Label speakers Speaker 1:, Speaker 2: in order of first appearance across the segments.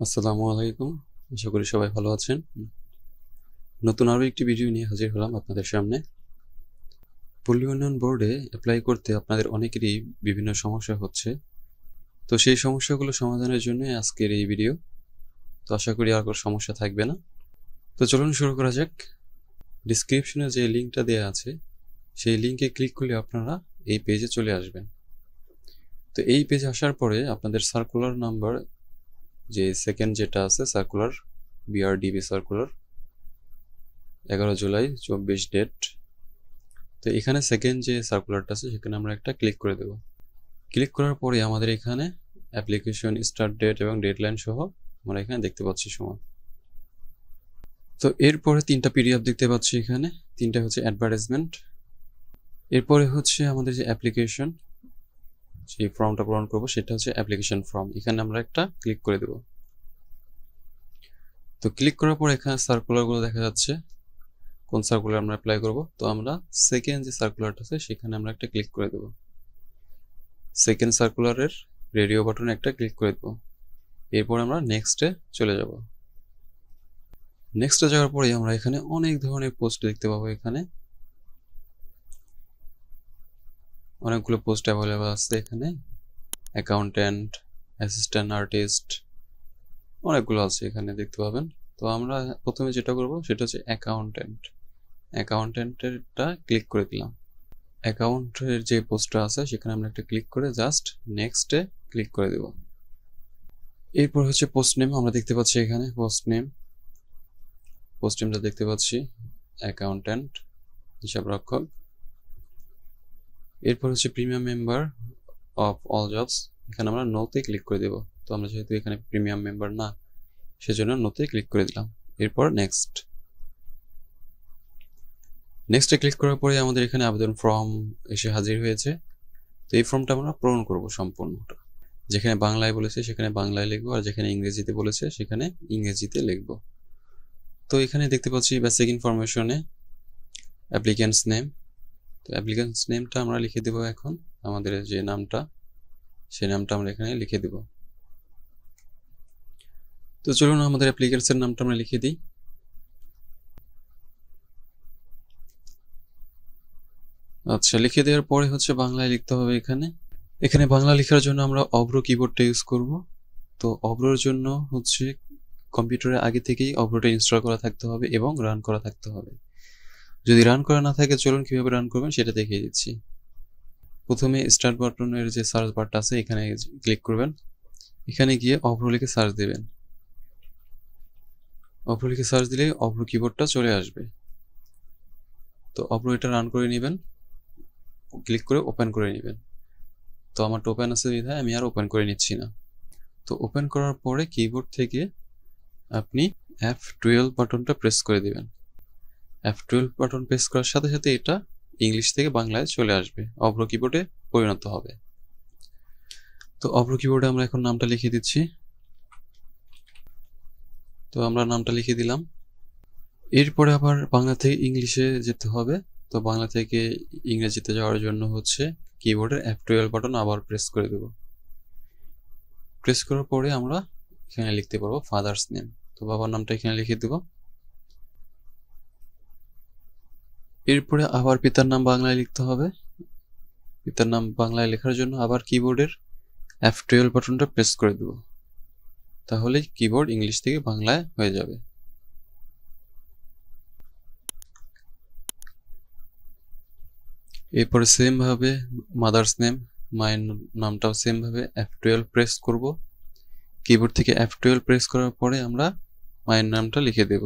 Speaker 1: আসসালামু আলাইকুম। আশা করি সবাই ভালো আছেন। নতুন আরো একটি ভিডিও নিয়ে হাজির হলাম আপনাদের সামনে। পল্লী উন্নয়ন বোর্ডে এপ্লাই করতে আপনাদের অনেকেরই বিভিন্ন সমস্যা হচ্ছে। তো সেই সমস্যাগুলো সমাধানের জন্যই আজকের এই ভিডিও। তো আশা করি আর কোনো সমস্যা থাকবে না। তো চলুন শুরু করা যাক। ডেসক্রিপশনে যে লিঙ্কটা দেয়া আছে, সেই লিঙ্কে ক্লিক করলে আপনারা এই পেজে চলে আসবেন। তো এই পেজে আসার পরে আপনাদের সার্কুলার নাম্বার, যে সেকেন্ড যেটা আছে circular, BRDB circular 11 July 24 date. তো এখানে সেকেন্ড যে সার্কুলারটা আছে সেখানে আমরা একটা ক্লিক করে দেব। ক্লিক করার পরে আমাদের এখানে অ্যাপ্লিকেশন স্টার্ট ডেট এবং ডেডলাইন সহ আমরা এখানে দেখতে পাচ্ছি সময়। তো এরপরে তিনটা পিডিএফ দেখতে পাচ্ছি এখানে। তিনটা হচ্ছে অ্যাডভার্টাইজমেন্ট, এরপরে হচ্ছে আমাদের যে অ্যাপ্লিকেশন, যে ফর্মটা পূরণ করবো সেটা হচ্ছে অ্যাপ্লিকেশন ফর্ম। এখানে আমরা একটা ক্লিক করে দেব। তো ক্লিক করার পর এখানে সার্কুলারগুলো দেখা যাচ্ছে, কোন সার্কুলার আমরা অ্যাপ্লাই করব। তো আমরা সেকেন্ড যে সার্কুলারটা আছে সেখানে আমরা একটা ক্লিক করে দেব। সেকেন্ড সার্কুলারের রেডিও বাটনে একটা ক্লিক করে দেব। এরপর আমরা নেক্সটে চলে যাব। নেক্সটে যাওয়ার পরে আমরা এখানে অনেক ধরনের পোস্ট দেখতে পাবো। এখানে অনেকগুলো পোস্ট অ্যাভেলেবল আছে। এখানে অ্যাকাউন্ট্যান্ট, অ্যাসিস্ট্যান্ট আর্টিস্ট, অনেকগুলো আছে এখানে দেখতে পাবেন। তো আমরা প্রথমে যেটা করব সেটা হচ্ছে অ্যাকাউন্ট্যান্ট। অ্যাকাউন্ট্যান্টেরটা ক্লিক করে দিলাম। অ্যাকাউন্টের যে পোস্টটা আছে সেখানে আমরা একটা ক্লিক করে জাস্ট নেক্সটে ক্লিক করে দেব। এরপর হচ্ছে পোস্ট নেম আমরা দেখতে পাচ্ছি এখানে। পোস্ট নেমটা দেখতে পাচ্ছি অ্যাকাউন্ট্যান্ট, হিসাবরক্ষক। এরপর হচ্ছে premium member of all jobs, এখানে আমরা নোতে ক্লিক করে দেব। তো আমরা যেহেতু এখানে প্রিমিয়াম মেম্বার না, সেজন্য নোতে ক্লিক করে দিলাম। এরপর নেক্সটে ক্লিক করার পরে আমাদের এখানে আবেদন ফর্ম এসে হাজির হয়েছে। তো এই ফর্মটা আমরা পূরণ করব সম্পূর্ণটা। যেখানে বাংলায় বলেছে সেখানে বাংলায় লিখবো, আর যেখানে ইংরেজিতে বলেছে সেখানে ইংরেজিতে লিখবো। তো এখানে দেখতে পাচ্ছি বেসিক ইনফরমেশনে অ্যাপ্লিক্যান্টস নেম। তো অ্যাপ্লিক্যান্টস নেমটা আমরা লিখে দেব। এখন আমাদের যে নামটা, সেই নামটা আমরা এখানে লিখে দেব। তো চলুন আমাদের অ্যাপ্লিক্যান্টসের নামটা আমরা লিখে দিই। আচ্ছা, লিখে দেওয়ার পরে হচ্ছে বাংলায় লিখতে হবে। এখানে বাংলা লেখার জন্য আমরা অভ্র কিবোর্ডটা ইউজ করব। তো অভ্রর জন্য হচ্ছে কম্পিউটারে আগে থেকেই অভ্রটা ইনস্টল করা থাকতে হবে এবং রান করা থাকতে হবে। যদি রান করা না থাকে চলুন কিভাবে রান করবেন সেটা দেখিয়ে দিচ্ছি। প্রথমে স্টার্ট বাটনের যে সার্চ বারটা আছে এখানে ক্লিক করবেন। এখানে গিয়ে অভ্র লিখে সার্চ দেবেন। অভ্র লিখে সার্চ দিলে অভ্র কিবোর্ডটা চলে আসবে। তো অভ্র এটা রান করে নেবেন, ক্লিক করে ওপেন করে নেবেন। তো আমার ওপেন আছে বিধায় আমি আর ওপেন করে নিচ্ছি না। তো ওপেন করার পরে কিবোর্ড থেকে আপনি F12 বাটনটা প্রেস করে দিবেন। F12 বাটন প্রেস করার সাথে সাথে এটা ইংলিশ থেকে বাংলায় চলে আসবে, অভ্র কিবোর্ডে পরিণত হবে। তো অভ্র কিবোর্ডে আমরা এখন নামটা লিখে দিচ্ছি। তো আমরা নামটা লিখে দিলাম। এরপরে আবার বাংলা থেকে ইংলিশে যেতে হবে। তো বাংলা থেকে ইংরেজিতে যাওয়ার জন্য হচ্ছে কিবোর্ডের F12 বাটন আবার প্রেস করে দেব। প্রেস করার পরে আমরা এখানে লিখতে পারবো ফাদার্স নেম। তো বাবার নামটা এখানে লিখে দেব। এরপরে আবার পিতার নাম বাংলায় লিখতে হবে। পিতার নাম বাংলায় লেখার জন্য আবার কিবোর্ডের F12 বাটনটা প্রেস করে দেব। তাহলে কিবোর্ড ইংলিশ থেকে বাংলায় হয়ে যাবে। এরপরে সেম ভাবে মাদার্স নেম, মায়ের নামটাও সেম ভাবে F12 প্রেস করব। কিবোর্ড থেকে F12 প্রেস করার পরে আমরা মায়ের নামটা লিখে দেব।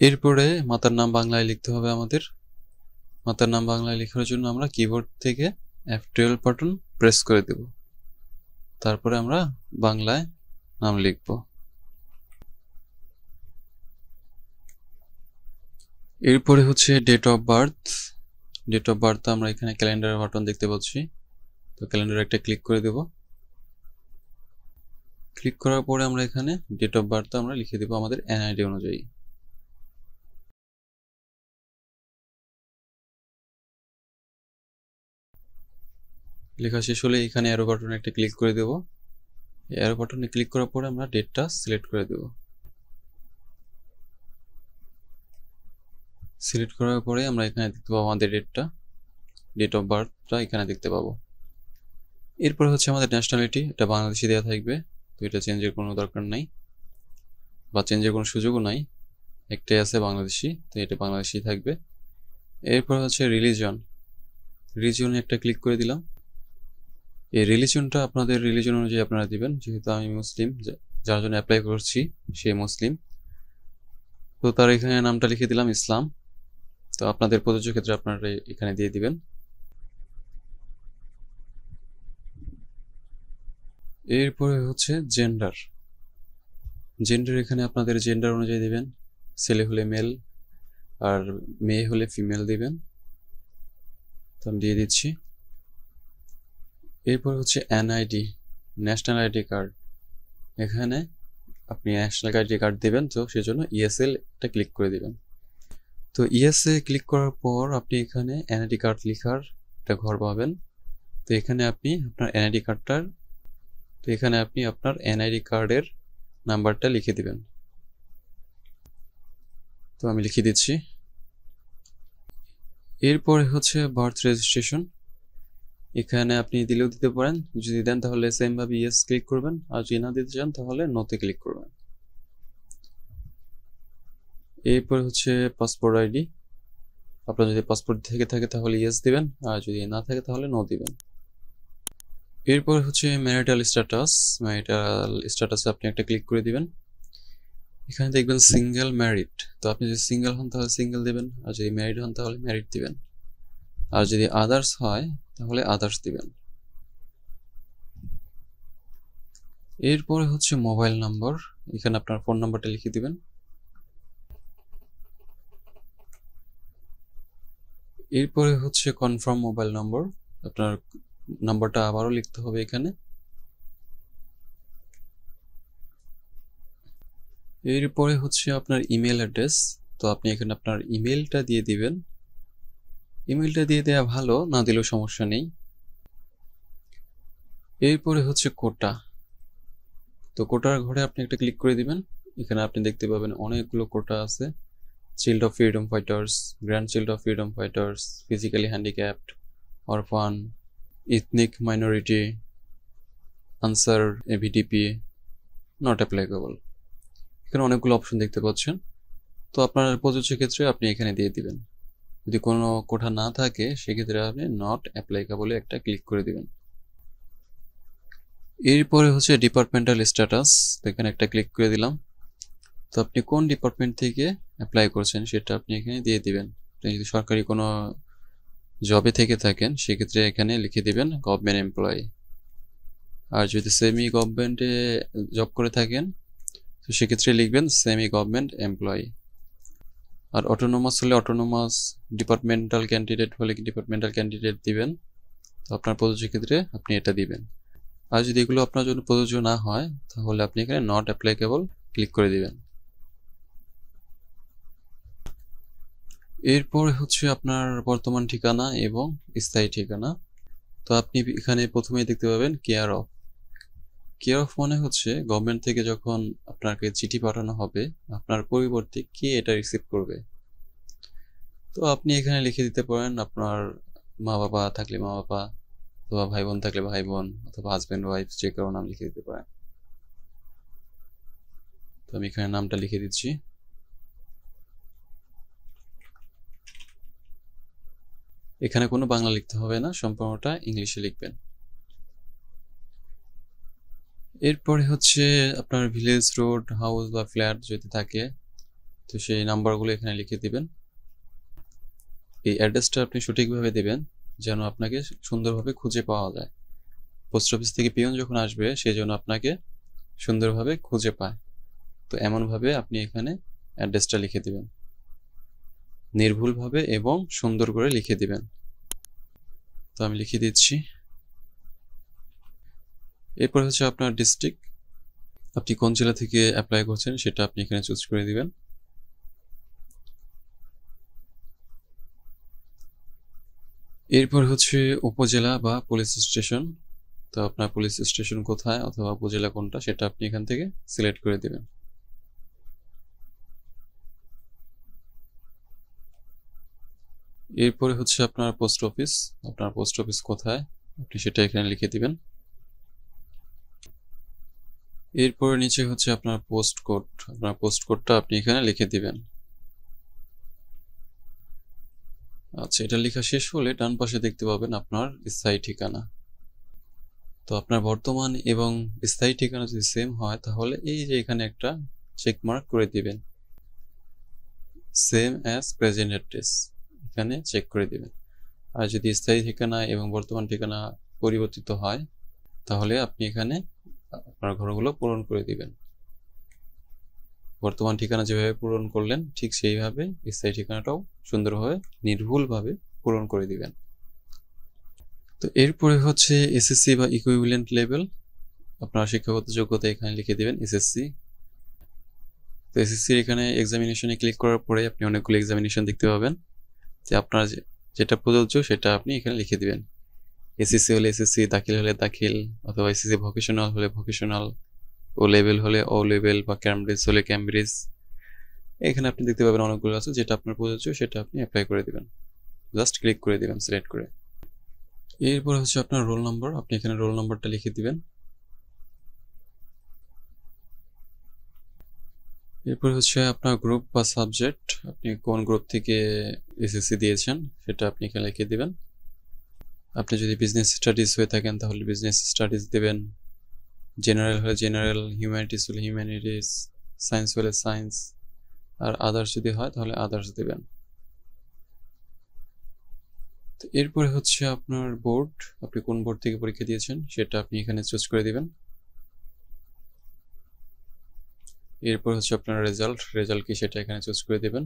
Speaker 1: এরপরে মাতার নাম বাংলায় লিখতে হবে আমাদের। মাতার নাম বাংলায় লেখার জন্য আমরা কিবোর্ড থেকে F12 বাটন প্রেস করে দেব। তারপরে আমরা বাংলায় নাম লিখব। এরপরে হচ্ছে date of birth. Date of birth আমরা এখানে ক্যালেন্ডার বাটন দেখতে পাচ্ছি। তো ক্যালেন্ডার একটা ক্লিক করে দেব। ক্লিক করার পরে আমরা এখানে ডেট অফ বার্থ আমরা লিখে দেব আমাদের এনআইডি অনুযায়ী। লেখা শেষ হলে এখানে অ্যারো বাটনে একটা ক্লিক করে দেব। অ্যারো বাটনে ক্লিক করার পরে আমরা ডেটটা সিলেক্ট করে দেব। সিলেক্ট করার পরে আমরা এখানে দেখতে পাবো আমাদের ডেট অফ বার্থটা এখানে দেখতে পাবো। এরপরে হচ্ছে আমাদের ন্যাশনালিটি, এটা বাংলাদেশি দেওয়া থাকবে, তো এটা চেঞ্জের কোনো দরকার নাই বা চেঞ্জের কোনো সুযোগও নাই, একটাই আছে বাংলাদেশি, তো এটা বাংলাদেশি থাকবে। এরপর হচ্ছে রিলিজিয়নে একটা ক্লিক করে দিলাম। এই রিলিজিয়নটা আপনাদের রিলিজিয়ন অনুযায়ী আপনারা দিবেন, যেহেতু আমি মুসলিম, যার জন্য অ্যাপ্লাই করছি সে মুসলিম, তো তার এখানে নামটা লিখে দিলাম ইসলাম। তো আপনাদের প্রযোজ্য ক্ষেত্রে আপনারা এখানে দিয়ে দিবেন। এরপরে হচ্ছে জেন্ডার এখানে আপনাদের জেন্ডার অনুযায়ী দিবেন, ছেলে হলে মেল আর মেয়ে হলে ফিমেল দিবেন, তো আমি দিয়ে দিচ্ছি। এরপর হচ্ছে এনআইডি, ন্যাশনাল আইডি কার্ড, এখানে আপনি ন্যাশনাল আইডি কার্ড দেবেন, তো সেজন্য ইএসএলটা ক্লিক করে দিবেন। তো ইএসএ ক্লিক করার পর আপনি এখানে এনআইডি কার্ড লেখার একটা ঘর পাবেন। তো এখানে আপনি আপনার এনআইডি কার্ডের নাম্বারটা লিখে দিবেন। তো আমি লিখে দিচ্ছি। এরপরে হচ্ছে বার্থ রেজিস্ট্রেশন, এখানে আপনি দিলেও দিতে পারেন, যদি দেন তাহলে সেম ভাবে ইয়েস ক্লিক করবেন, আর যদি না দিতে চান তাহলে নোতে ক্লিক করবেন। এরপর হচ্ছে পাসপোর্ট আইডি, আপনার যদি পাসপোর্ট থেকে থাকে তাহলে ইয়েস দিবেন, আর যদি না থাকে তাহলে নো দিবেন। এরপর হচ্ছে ম্যারিটাল স্ট্যাটাসে আপনি একটা ক্লিক করে দিবেন। এখানে দেখবেন সিঙ্গেল ম্যারিড, তো আপনি যদি সিঙ্গেল হন তাহলে সিঙ্গেল দিবেন, আর যদি ম্যারিড হন তাহলে ম্যারিড দিবেন, আর যদি আদার্স হয় তাহলে আদার্স দিবেন। এরপরে হচ্ছে মোবাইল নাম্বার, এখানে আপনার ফোন নাম্বারটা লিখে দিবেন। এরপরে হচ্ছে কনফার্ম মোবাইল নম্বর, আপনার নাম্বারটা আবারও লিখতে হবে এখানে। এরপরে হচ্ছে আপনার ইমেল অ্যাড্রেস, তো আপনি এখানে আপনার ইমেলটা দিয়ে দিবেন। ইমেলটা দিয়ে দেওয়া ভালো, না দিলেও সমস্যা নেই। এরপরে হচ্ছে কোটা, তো কোটার ঘরে আপনি একটা ক্লিক করে দিবেন। এখানে আপনি দেখতে পাবেন অনেকগুলো কোটা আছে, child of freedom fighters, grand child of freedom fighters, physically handicapped, orphan, ethnic minority, Ansar VDP, not applicable, এখানে অনেকগুলো অপশন দেখতে পাচ্ছেন। তো আপনার প্রযোজ্য ক্ষেত্রে আপনি এখানে দিয়ে দিবেন। যদি কোনো কোঠা না থাকে সেক্ষেত্রে আপনি নট অ্যাপ্লিকেবলে একটা ক্লিক করে দিবেন। এরপরে হচ্ছে ডিপার্টমেন্টাল স্ট্যাটাস, এখানে একটা ক্লিক করে দিলাম। তো আপনি কোন ডিপার্টমেন্ট থেকে অ্যাপ্লাই করছেন সেটা আপনি এখানে দিয়ে দিবেন। যদি সরকারি কোনো জবে থেকে থাকেন সেক্ষেত্রে এখানে লিখে দিবেন গভর্নমেন্ট এমপ্লয়ি, আর যদি সেমি গভর্নমেন্টে জব করে থাকেন তো সেক্ষেত্রে লিখবেন সেমি গভর্নমেন্ট এমপ্লয়ি, আর অটোনোমাস হলে অটোনোমাস, ডিপার্টমেন্টাল ক্যান্ডিডেট হলে ডিপার্টমেন্টাল ক্যান্ডিডেট দিবেন। তো আপনার প্রযোজ্য ক্ষেত্রে আপনি এটা দিবেন। আর যদি এগুলো আপনার জন্য প্রযোজ্য না হয় তাহলে আপনি এখানে নট অ্যাপ্লিকেবল ক্লিক করে দিবেন। এরপর হচ্ছে আপনার বর্তমান ঠিকানা এবং স্থায়ী ঠিকানা, তো আপনি এখানে প্রথমেই দেখতে পাবেন কেয়ার অফ মানে হচ্ছে গভর্নমেন্ট থেকে যখন আপনাকে চিঠি পাঠানো হবে আপনার পরিবর্তে কে এটা রিসিভ করবে। তো আপনি এখানে লিখে দিতে পারেন আপনার মা বাবা থাকলে মা বাবা, অথবা ভাই বোন থাকলে ভাই বোন, অথবা হাজব্যান্ড ওয়াইফ, যে কারো নাম লিখে দিতে পারেন। তো আমি এখানে নামটা লিখে দিচ্ছি। এখানে কোনো বাংলা লিখতে হবে না, সম্পূর্ণটা ইংলিশে লিখবেন। এরপরে হচ্ছে আপনার ভিলেজ, রোড, হাউস বা ফ্ল্যাট যদি থাকে তো সেই নাম্বারগুলো এখানে লিখে দিবেন। এই অ্যাড্রেসটা আপনি সঠিকভাবে দেবেন যেন আপনাকে সুন্দরভাবে খুঁজে পাওয়া যায়। পোস্ট অফিস থেকে পিয়ন যখন আসবে সেই জন্য আপনাকে সুন্দরভাবে খুঁজে পায়, তো এমনভাবে আপনি এখানে অ্যাড্রেসটা লিখে দিবেন, নির্ভুলভাবে এবং সুন্দর করে লিখে দিবেন। তো আমি লিখে দিচ্ছি। এরপর হচ্ছে আপনার ডিস্ট্রিক্ট, আপনি কোন জেলা থেকে অ্যাপ্লাই করছেন সেটা আপনি এখানে চুজ করে দিবেন। এরপর হচ্ছে উপজেলা বা পুলিশ স্টেশন। তো আপনার পুলিশ স্টেশন কোথায় অথবা উপজেলা কোনটা সেটা আপনি এখান থেকে সিলেক্ট করে দেবেন। এরপরে হচ্ছে আপনার পোস্ট অফিস। আপনার পোস্ট অফিস কোথায় আপনি সেটা এখানে লিখে দিবেন। এরপরে নিচে হচ্ছে আপনার পোস্ট কোড। আপনার পোস্ট কোডটা আপনি এখানে লিখে দিবেন। আচ্ছা, এটা লেখা শেষ হলে ডান পাশে দেখতে পাবেন আপনার স্থায়ী ঠিকানা। তো আপনার বর্তমান এবং স্থায়ী ঠিকানা যদি সেম হয় তাহলে এই যে এখানে একটা চেক মার্ক করে দিবেন, সেম অ্যাজ প্রেজেন্ট অ্যাড্রেস, এখানে চেক করে দিবেন। আর যদি স্থায়ী ঠিকানা এবং বর্তমান ঠিকানা পরিবর্তিত হয় তাহলে আপনি এখানে আপনার ঘরগুলো পূরণ করে দিবেন। বর্তমান ঠিকানা যেভাবে পূরণ করলেন ঠিক সেইভাবে স্থায়ী ঠিকানাটাও সুন্দরভাবে নির্ভুলভাবে পূরণ করে দিবেন। তো এরপরে হচ্ছে এসএসসি বা ইকুইভ্যালেন্ট লেভেল। আপনার শিক্ষাগত যোগ্যতা এখানে লিখে দিবেন এসএসসি। তো এসএসসির এখানে এক্সামিনেশনে ক্লিক করার পরে আপনি অনেকগুলো এক্সামিনেশন দেখতে পাবেন, যে আপনার যেটা প্রযোজ্য সেটা আপনি এখানে লিখে দিবেন। এসএসসি হলে এসএসসি, দাখিল হলে দাখিল, অথবা এসএসসি ভোকেশনাল হলে ভোকেশনাল, ও লেভেল হলে ও লেভেল, বা ক্যামব্রিজ হলে ক্যামব্রিজ। এখানে আপনি দেখতে পাবেন অনেকগুলো আছে, যেটা আপনার প্রযোজ্য সেটা আপনি অ্যাপ্লাই করে দিবেন। জাস্ট ক্লিক করে দিবেন সিলেক্ট করে। এরপর হচ্ছে আপনার রোল নাম্বার। আপনি এখানে রোল নাম্বারটা লিখে দিবেন। এরপর হচ্ছে আপনার গ্রুপ বা সাবজেক্ট, আপনি কোন গ্রুপ থেকে এসএসসি দিয়েছেন সেটা আপনি এখানে লিখে দিবেন। আপনি যদি বিজনেস স্টাডিজ হয়ে থাকেন তাহলে বিজনেস স্টাডিজ দেবেন, জেনারেল হলে জেনারেল, হিউম্যানিটিস হলে হিউম্যানিটিস, সায়েন্স হলে সায়েন্স, আর আদার্স যদি হয় তাহলে আদার্স দেবেন। তো এরপরে হচ্ছে আপনার বোর্ড, আপনি কোন বোর্ড থেকে পরীক্ষা দিয়েছেন সেটা আপনি এখানে চুজ করে দিবেন। এরপর হচ্ছে আপনার রেজাল্ট কি সেটা এখানে চুজ করে দেবেন।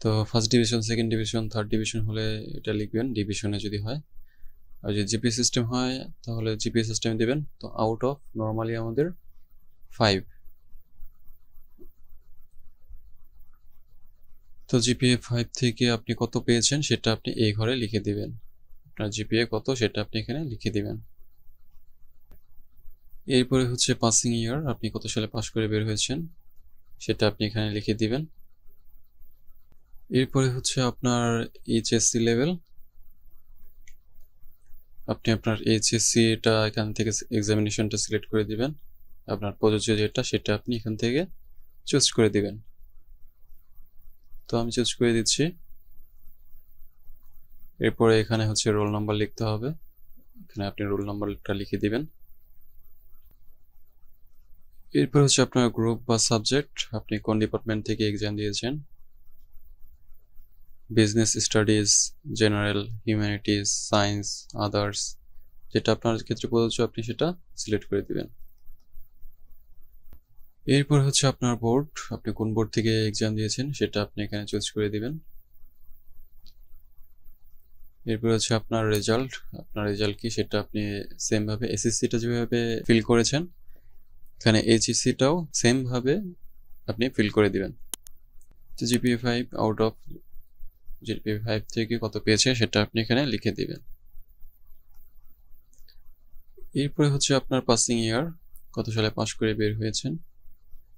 Speaker 1: তো first division, second division, third division হলে এটা লিখবেন ডিভিশনে যদি হয়। আর যদি জিপিএ সিস্টেম হয় তাহলে জিপিএ সিস্টেম দেবেন। তো আউট অফ নর্মালি আমাদের 5। তো জিপিএ 5 থেকে আপনি কত পেয়েছেন সেটা আপনি এই ঘরে লিখে দিবেন। আপনার জিপিএ কত সেটা আপনি এখানে লিখে দিবেন। এরপরে হচ্ছে পাসিং ইয়ার, আপনি কত সালে পাস করে বের হয়েছেন সেটা আপনি এখানে লিখে দিবেন। এরপরে হচ্ছে আপনার এইচএসসি লেভেল, আপনি আপনার এইচএসসিটা এখান থেকে এক্সামিনেশনটা সিলেক্ট করে দিবেন। আপনার প্রযোজ্য যেটা সেটা আপনি এখান থেকে চুজ করে দিবেন। তো আমি চুজ করে দিচ্ছি। এরপরে এখানে হচ্ছে রোল নাম্বার লিখতে হবে, এখানে আপনি রোল নাম্বারটা লিখে দিবেন। এরপর হচ্ছে আপনার গ্রুপ বা সাবজেক্ট, আপনি কোন ডিপার্টমেন্ট থেকে এক্সাম দিয়েছেন, business studies, general, humanities, science, others, যেটা আপনার ক্ষেত্রে প্রযোজ্য আপনি সেটা সিলেক্ট করে দিবেন। এরপর হচ্ছে আপনার বোর্ড, আপনি কোন বোর্ড থেকে এক্সাম দিয়েছেন সেটা আপনি এখানে চুজ করে দিবেন। এরপর হচ্ছে আপনার রেজাল্ট, আপনার রেজাল্ট কি সেটা আপনি সেম ভাবে এসএসসিটা যেভাবে ফিল করেছেন এখানে এইচএসসিটাও সেম ভাবে আপনি ফিল করে দিবেন। তো জিপিএ 5 আউট অফ জিপিএ 5 থেকে কত পেয়েছে সেটা আপনি এখানে লিখে দিবেন। এরপরে হচ্ছে আপনার পাসিং ইয়ার, কত সালে পাস করে বের হয়েছেন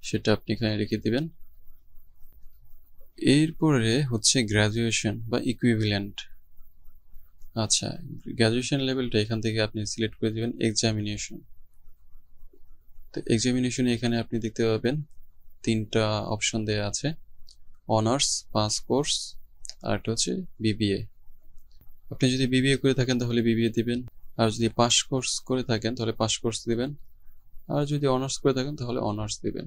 Speaker 1: সেটা আপনি এখানে লিখে দিবেন। এরপরে হচ্ছে গ্র্যাজুয়েশন বা ইকুইভ্যালেন্ট। আচ্ছা, গ্র্যাজুয়েশন লেভেলটা এখান থেকে আপনি সিলেক্ট করে দিবেন এক্সামিনেশন। তো এক্সামিনেশনে এখানে আপনি দেখতে পাবেন 3টা অপশন দেওয়া আছে, অনার্স, পাস কোর্স, আর একটা হচ্ছে বিবিএ। আপনি যদি বিবিএ করে থাকেন তাহলে বিবিএ দিবেন, আর যদি পাস কোর্স করে থাকেন তাহলে পাস কোর্স দিবেন, আর যদি অনার্স করে থাকেন তাহলে অনার্স দিবেন।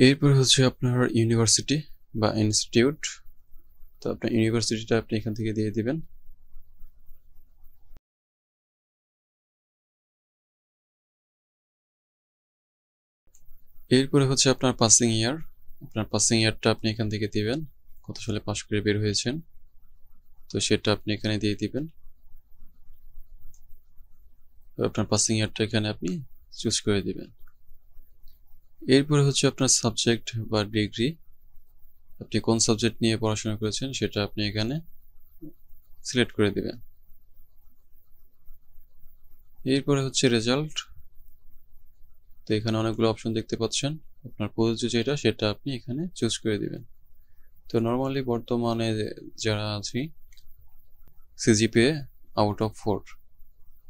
Speaker 1: এরপর হচ্ছে আপনার ইউনিভার্সিটি বা ইনস্টিটিউট, তো আপনার ইউনিভার্সিটিটা আপনি এখান থেকে দিয়ে দিবেন। এরপরে হচ্ছে আপনার পাসিং ইয়ার, আপনার পাসিং ইয়ারটা আপনি এখান থেকে দিবেন, কত সালে পাস করে বের হয়েছেন তো সেটা আপনি এখানে দিয়ে দিবেন। আপনার পাসিং ইয়ারটা এখানে আপনি চুজ করে দিবেন। এরপরে হচ্ছে আপনার সাবজেক্ট বা ডিগ্রি, আপনি কোন সাবজেক্ট নিয়ে পড়াশোনা করেছেন সেটা আপনি এখানে সিলেক্ট করে দিবেন। এরপরে হচ্ছে রেজাল্ট। তো এখানে অনেকগুলো অপশন দেখতে পাচ্ছেন, আপনার প্রযোজ্য যেটা সেটা আপনি এখানে চুজ করে দিবেন। তো নর্মালি বর্তমানে যারা আছি সিজিপিএ আউট অফ 4,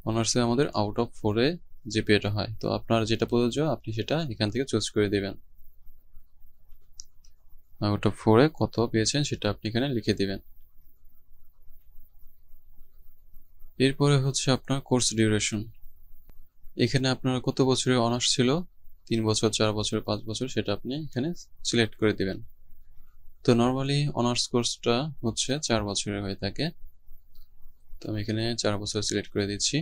Speaker 1: অনার্সে আমাদের আউট অফ 4-এ জিপিএটা হয়। তো আপনার যেটা প্রযোজ্য আপনি সেটা এখান থেকে চুজ করে দিবেন। আউট অফ 4-এ কত পেয়েছেন সেটা আপনি এখানে লিখে দিবেন। এরপরে হচ্ছে আপনার কোর্স ডিউরেশন। এখানে আপনার কত বছরের অনার্স ছিল, 3 বছর, 4 বছর, 5 বছর, সেটা আপনি এখানে সিলেক্ট করে দিবেন। তো নর্মালি অনার্স কোর্সটা হচ্ছে 4 বছরের হয়ে থাকে। তো আমি এখানে 4 বছর সিলেক্ট করে দিচ্ছি।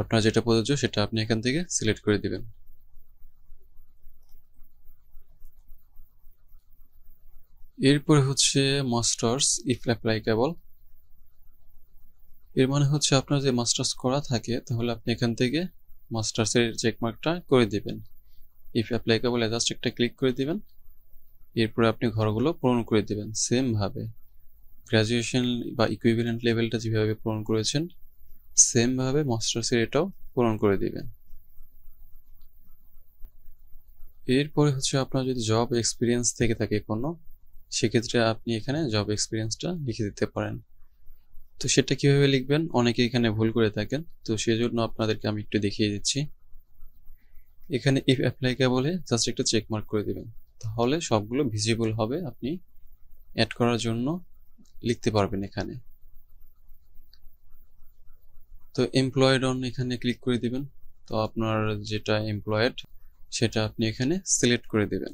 Speaker 1: আপনার যেটা প্রযোজ্য সেটা আপনি এখান থেকে সিলেক্ট করে দিবেন। এরপরে হচ্ছে মাস্টার্স ইফ অ্যাপ্লিকেবল। এর মানে হচ্ছে আপনার যে মাস্টার্স করা থাকে তাহলে আপনি এখান থেকে মাস্টার্সের চেকমার্কটা করে দিবেন। ইফ অ্যাপ্লিকেবল জাস্ট একটা ক্লিক করে দিবেন। এরপরে আপনি ঘরগুলো পূরণ করে দিবেন সেম ভাবে। গ্র্যাজুয়েশন বা ইকুইভ্যালেন্ট লেভেলটা যেভাবে পূরণ করেছেন সেম ভাবে মাস্টার্সের এটাও পূরণ করে দিবেন। এরপরে হচ্ছে আপনার যদি জব এক্সপিরিয়েন্স থেকে থাকে কোনো, সেক্ষেত্রে আপনি এখানে জব এক্সপিরিয়েন্সটা লিখে দিতে পারেন। তো সেটা কিভাবে লিখবেন অনেকে এখানে ভুল করে থাকেন, তো সেজন্য আপনাদেরকে আমি একটু দেখিয়ে দিচ্ছি। এখানে ইফ অ্যাপ্লিকেবলে জাস্ট একটা চেক মার্ক করে দিবেন, তাহলে সবগুলো ভিজিবল হবে, আপনি অ্যাড করার জন্য লিখতে পারবেন এখানে। তো এমপ্লয়েড অন এখানে ক্লিক করে দিবেন। তো আপনার যেটা এমপ্লয়েড সেটা আপনি এখানে সিলেক্ট করে দিবেন।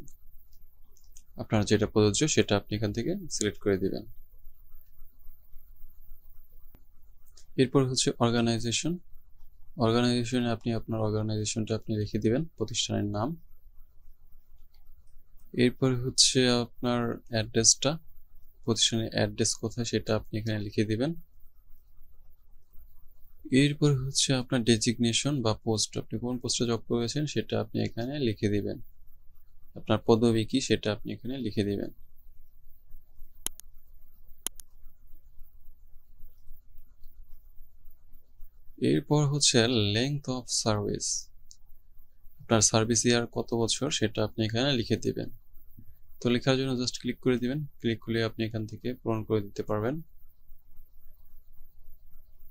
Speaker 1: আপনার যেটা প্রযোজ্য সেটা আপনি এখান থেকে সিলেক্ট করে দিবেন। এরপর হচ্ছে অর্গানাইজেশন। অর্গানাইজেশনে আপনি আপনার অর্গানাইজেশনটা আপনি লিখে দিবেন, প্রতিষ্ঠানের নাম। এরপর হচ্ছে আপনার অ্যাড্রেসটা, প্রতিষ্ঠানের অ্যাড্রেস কোথায় সেটা আপনি এখানে লিখে দিবেন। এরপর হচ্ছে আপনার ডেজিগনেশন বা পোস্ট, আপনি কোন পোস্টে জব করেছেন সেটা আপনি এখানে লিখে দিবেন। আপনার পদবি কি সেটা আপনি এখানে লিখে দিবেন। এরপর হচ্ছে লেংথ অফ সার্ভিস, আপনার সার্ভিস ইয়ার কত বছর সেটা আপনি এখানে লিখে দিবেন। তো লেখার জন্য জাস্ট ক্লিক করে দিবেন, ক্লিক করলে আপনি এখান থেকে পূরণ করে দিতে পারবেন।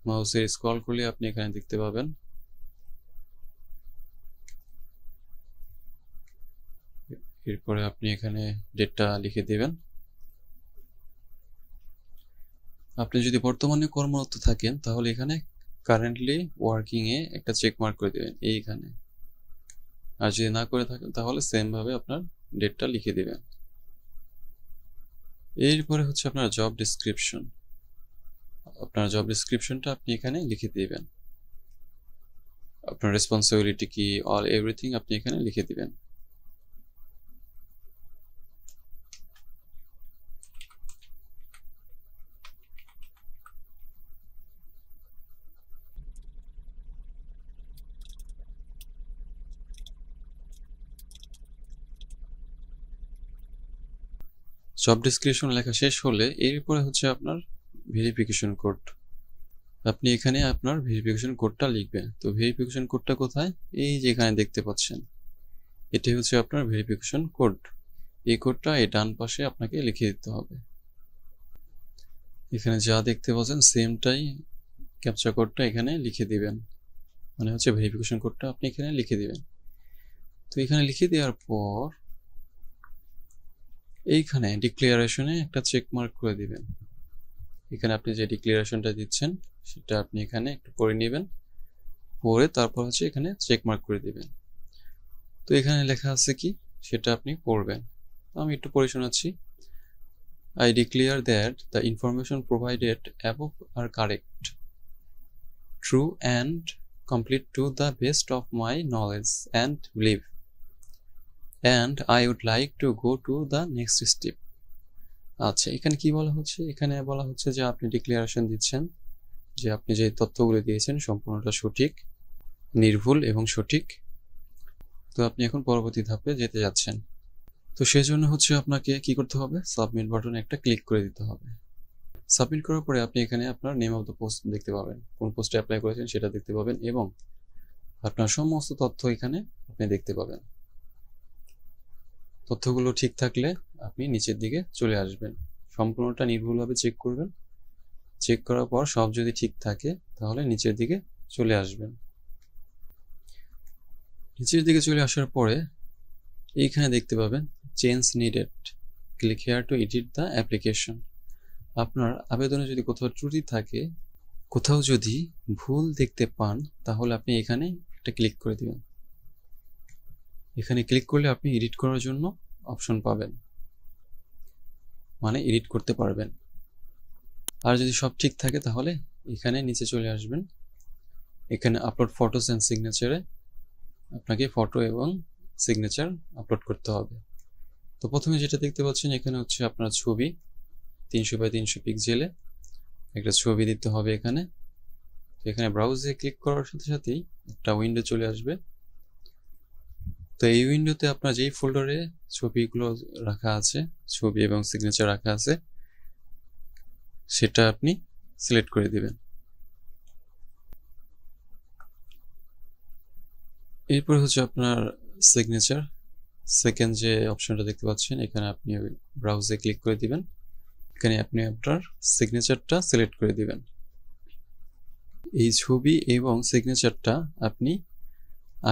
Speaker 1: মাউসে স্ক্রল করলে আপনি এখানে দেখতে পাবেন। এরপরে আপনি এখানে ডেটটা লিখে দিবেন। আপনি যদি বর্তমানে কর্মরত থাকেন তাহলে এখানে কারেন্টলি ওয়ার্কিং এ একটা চেক মার্ক করে দিবেন এইখানে, আর যদি না করে থাকেন তাহলে সেম ভাবে আপনার ডেটটা লিখে দিবেন। এরপরে হচ্ছে আপনার জব ডেসক্রিপশন, আপনার জব ডেসক্রিপশনটা আপনি এখানে লিখে দিবেন। আপনার রেসপন্সিবিলিটি কি, অল এভরিথিং আপনি এখানে লিখে দিবেন। জব ডেসক্রিপশন লেখা শেষ হলে এরপরে হচ্ছে আপনার ভেরিফিকেশন কোড, আপনি এখানে আপনার ভেরিফিকেশন কোডটা লিখবেন। তো ভেরিফিকেশন কোডটা কোথায়, এই যে এখানে দেখতে পাচ্ছেন, এটাই হচ্ছে আপনার ভেরিফিকেশন কোড। এই কোডটা এই ডান পাশে আপনাকে লিখে দিতে হবে। এখানে যা দেখতে পাচ্ছেন সেমটাই ক্যাপচা কোডটা এখানে লিখে দিবেন, মানে হচ্ছে ভেরিফিকেশন কোডটা আপনি এখানে লিখে দিবেন। তো এখানে লিখে দেওয়ার পর এইখানে ডিক্লারেশনে একটা চেক মার্ক করে দিবেন। এখানে আপনি যে ডিক্লারেশনটা দিচ্ছেন সেটা আপনি এখানে একটু পড়ে নেবেন, পড়ে তারপর হচ্ছে এখানে চেক মার্ক করে দিবেন। তো এখানে লেখা আছে কি সেটা আপনি পড়বেন। আমি একটু পড়ে শোনাচ্ছি। I declare that the information provided above are correct, true and complete to the best of my knowledge and belief, and I would like to go to the next step. আচ্ছা, এখানে কি বলা হচ্ছে, এখানে বলা হচ্ছে যে আপনি ডিক্লারেশন দিচ্ছেন যে আপনি যে তথ্যগুলো দিয়েছেন সম্পূর্ণটা সঠিক, নির্ভুল এবং সঠিক। তো আপনি এখন পরবর্তী ধাপে যেতে যাচ্ছেন। তো সেজন্য হচ্ছে আপনাকে কি করতে হবে, সাবমিট বাটনে একটা ক্লিক করে দিতে হবে। সাবমিট করার পরে আপনি এখানে আপনার নেম অফ দ্য পোস্ট দেখতে পাবেন, কোন পোস্টে অ্যাপ্লাই করেছেন সেটা দেখতে পাবেন এবং আপনার সমস্ত তথ্য এখানে আপনি দেখতে পাবেন। তথ্যগুলো ঠিক থাকলে আপনি নিচের দিকে চলে আসবেন, সম্পূর্ণটা নির্ভুলভাবে চেক করবেন। চেক করার পর সব যদি ঠিক থাকে তাহলে নিচের দিকে চলে আসবেন। নিচের দিকে চলে আসার পরে এইখানে দেখতে পাবেন change needed, click here two edit the application. আপনার আবেদনে যদি কোথাও ত্রুটি থাকে, কোথাও যদি ভুল দেখতে পান, তাহলে আপনি এখানে একটা ক্লিক করে দিবেন। এখানে ক্লিক করলে আপনি এডিট করার জন্য অপশন পাবেন, মানে এডিট করতে পারবেন। আর যদি সব ঠিক থাকে তাহলে এখানে নিচে চলে আসবেন। এখানে আপলোড ফটোস অ্যান্ড সিগনেচারে আপনাকে ফটো এবং সিগনেচার আপলোড করতে হবে। তো প্রথমে যেটা দেখতে পাচ্ছেন এখানে হচ্ছে আপনার ছবি, 300 বাই 300 পিক্সেলে একটা ছবি দিতে হবে এখানে। তো এখানে ব্রাউজে ক্লিক করার সাথে সাথেই একটা উইন্ডো চলে আসবে। তো এই উইন্ডোতে আপনার যেই ফোল্ডারে ছবিগুলো রাখা আছে, ছবি এবং সিগনেচার রাখা আছে, সেটা আপনি সিলেক্ট করে দিবেন। এরপর হচ্ছে আপনার সিগনেচার, সেকেন্ড যে অপশনটা দেখতে পাচ্ছেন এখানে আপনি ব্রাউজে ক্লিক করে দিবেন। এখানে আপনি আপনার সিগনেচারটা সিলেক্ট করে দিবেন। এই ছবি এবং সিগনেচারটা আপনি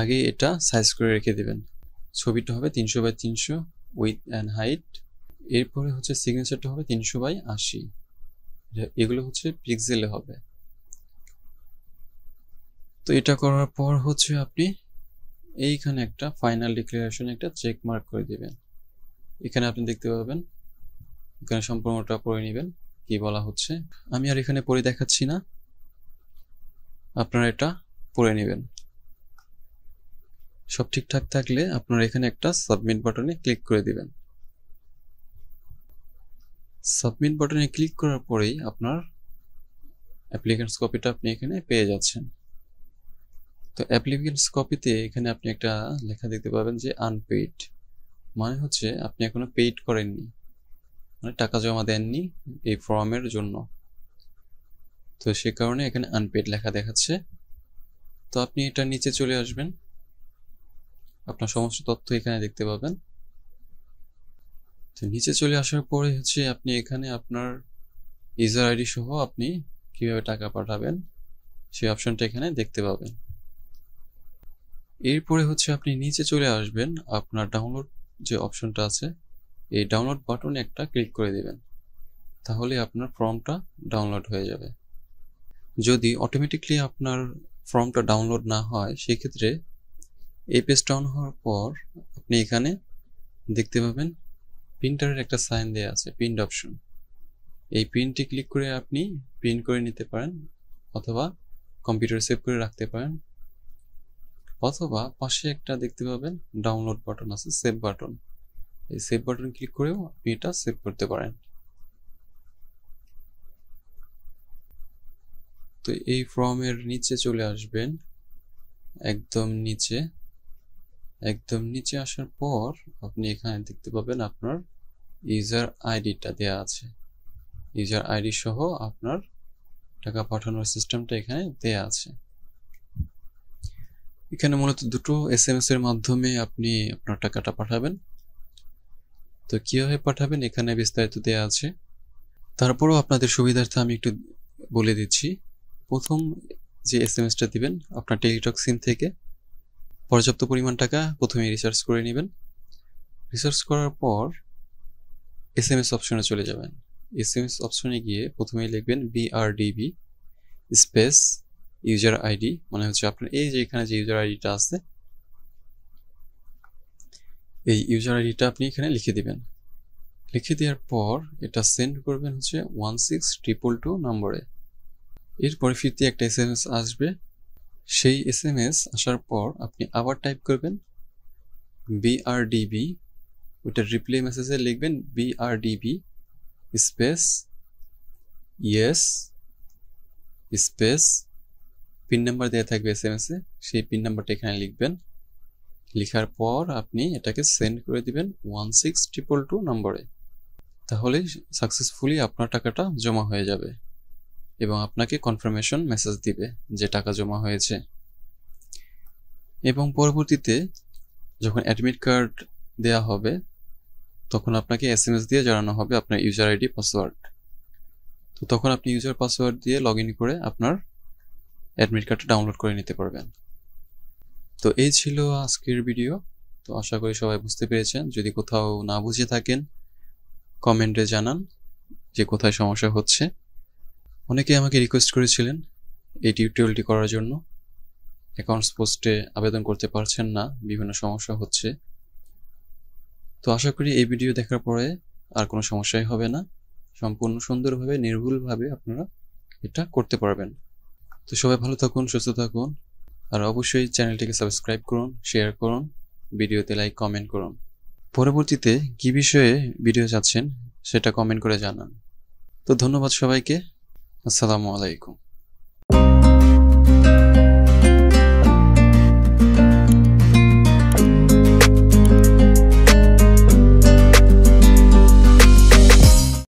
Speaker 1: আগে এটা সাইজ করে রেখে দিবেন। ছবিটা হবে 300 বাই 300 উইথ অ্যান্ড হাইট, এরপরে হচ্ছে সিগনেচারটা হবে 300 বাই 80, এগুলো হচ্ছে পিক্সেলে হবে। তো এটা করার পর হচ্ছে আপনি এইখানে একটা ফাইনাল ডিক্লারেশন একটা চেক মার্ক করে দিবেন। এখানে আপনি দেখতে পাবেন, এখানে সম্পূর্ণটা পড়ে নেবেন কি বলা হচ্ছে। আমি আর এখানে পড়ে দেখাচ্ছি না, আপনারা এটা পড়ে নেবেন। সব ঠিকঠাক থাকলে আপনারা এখানে একটা সাবমিট বাটনে ক্লিক করে দিবেন। সাবমিট বাটনে ক্লিক করার পরেই আপনার অ্যাপ্লিকেন্টস কপিটা আপনি এখানে পেয়ে যাচ্ছেন। তো অ্যাপ্লিকেন্টস কপিতে এখানে আপনি একটা লেখা দেখতে পাবেন যে আনপেইড, মানে হচ্ছে আপনি এখনো পেইড করেননি, মানে টাকা জমা দেননি এই ফর্মের জন্য। তো সে কারণে এখানে আনপেইড লেখা দেখাচ্ছে। তো আপনি এটা নিচে চলে আসবেন, আপনার সমস্ত তথ্য এখানে দেখতে পাবেন। তো নিচে চলে আসার পরে হচ্ছে আপনি এখানে আপনার ইউজার আইডি সহ আপনি কিভাবে টাকা পাঠাবেন সেই অপশনটা এখানে দেখতে পাবেন। এরপরে হচ্ছে আপনি নিচে চলে আসবেন, আপনার ডাউনলোড যে অপশনটা আছে এই ডাউনলোড বাটনে একটা ক্লিক করে দিবেন, তাহলে আপনার ফর্মটা ডাউনলোড হয়ে যাবে। যদি অটোমেটিকলি আপনার ফর্মটা ডাউনলোড না হয়, সেক্ষেত্রে এই পেজ ডাউন হওয়ার পর আপনি এখানে দেখতে পাবেন প্রিন্টারের একটা সাইন দেওয়া আছে, প্রিন্ট অপশন। এই প্রিন্টে ক্লিক করে আপনি প্রিন্ট করে নিতে পারেন, অথবা কম্পিউটারে সেভ করে রাখতে পারেন, অথবা পাশে একটা দেখতে পাবেন ডাউনলোড বাটন আছে, সেভ বাটন। এই সেভ বাটন ক্লিক করেও আপনি এটা সেভ করতে পারেন। তো এই ফর্মের নিচে চলে আসবেন, একদম নিচে আসার পর আপনি এখানে দেখতে পাবেন আপনার ইউজার আইডিটা দেওয়া আছে। ইউজার আইডি সহ আপনার টাকা পাঠানোর সিস্টেমটা এখানে দেওয়া আছে। এখানে মূলত দুটো SMS এর মাধ্যমে আপনি আপনার টাকাটা পাঠাবেন। তো কিভাবে পাঠাবেন এখানে বিস্তারিত দেওয়া আছে, তারপরেও আপনাদের সুবিধার্থে আমি একটু বলে দিচ্ছি। প্রথম যে SMS-টা দিবেন আপনার টেলিটক সিম থেকে পর্যাপ্ত পরিমাণ টাকা প্রথমে রিচার্জ করে নেবেন। রিচার্জ করার পর SMS অপশনে চলে যাবেন। SMS অপশনে গিয়ে প্রথমেই লিখবেন BRDB স্পেস ইউজার আইডি, মানে হচ্ছে আপনার এই যে এখানে যে ইউজার আইডিটা আছে এই ইউজার আইডিটা আপনি এখানে লিখে দিবেন। লিখে দেওয়ার পর এটা সেন্ড করবেন হচ্ছে 16222 নম্বরে। এরপরে ফিরতি একটা SMS আসবে, সেই SMS আসার পর আপনি আবার টাইপ করবেন BRDB, ওইটা রিপ্লাই মেসেজে লিখবেন BRDB space yes space pin number দেওয়া থাকবে SMS-এ, সেই পিন নাম্বারটা এখানে লিখবেন। লেখার পর আপনি এটাকে সেন্ড করে দিবেন 16222 নম্বরে। তাহলে সাকসেসফুলি আপনার টাকাটা জমা হয়ে যাবে এবং আপনাকে কনফার্মেশন মেসেজ দিবে যে টাকা জমা হয়েছে। এবং পরবর্তীতে যখন অ্যাডমিট কার্ড দেয়া হবে তখন আপনাকে SMS দিয়ে জানানো হবে আপনার ইউজার আইডি পাসওয়ার্ড। তো তখন আপনি ইউজার পাসওয়ার্ড দিয়ে লগ ইন করে আপনার অ্যাডমিট কার্ডটা ডাউনলোড করে নিতে পারবেন। তো এই ছিল আজকের ভিডিও। তো আশা করি সবাই বুঝতে পেরেছেন। যদি কোথাও না বুঝে থাকেন কমেন্টে জানান যে কোথায় সমস্যা হচ্ছে। অনেকে আমাকে রিকোয়েস্ট করেছিলেন এই টিউটোরিয়ালটি করার জন্য। অ্যাকাউন্টস পোস্টে আবেদন করতে পারছেন না, বিভিন্ন সমস্যা হচ্ছে। তো আশা করি এই ভিডিও দেখার পরে আর কোনো সমস্যাই হবে না, সম্পূর্ণ সুন্দরভাবে নির্ভুলভাবে আপনারা এটা করতে পারবেন। তো সবাই ভালো থাকুন, সুস্থ থাকুন, আর অবশ্যই চ্যানেলটিকে সাবস্ক্রাইব করুন, শেয়ার করুন, ভিডিওতে লাইক কমেন্ট করুন। পরবর্তীতে কী বিষয়ে ভিডিও চাচ্ছেন সেটা কমেন্ট করে জানান। তো ধন্যবাদ সবাইকে। আসসালামু আলাইকুম।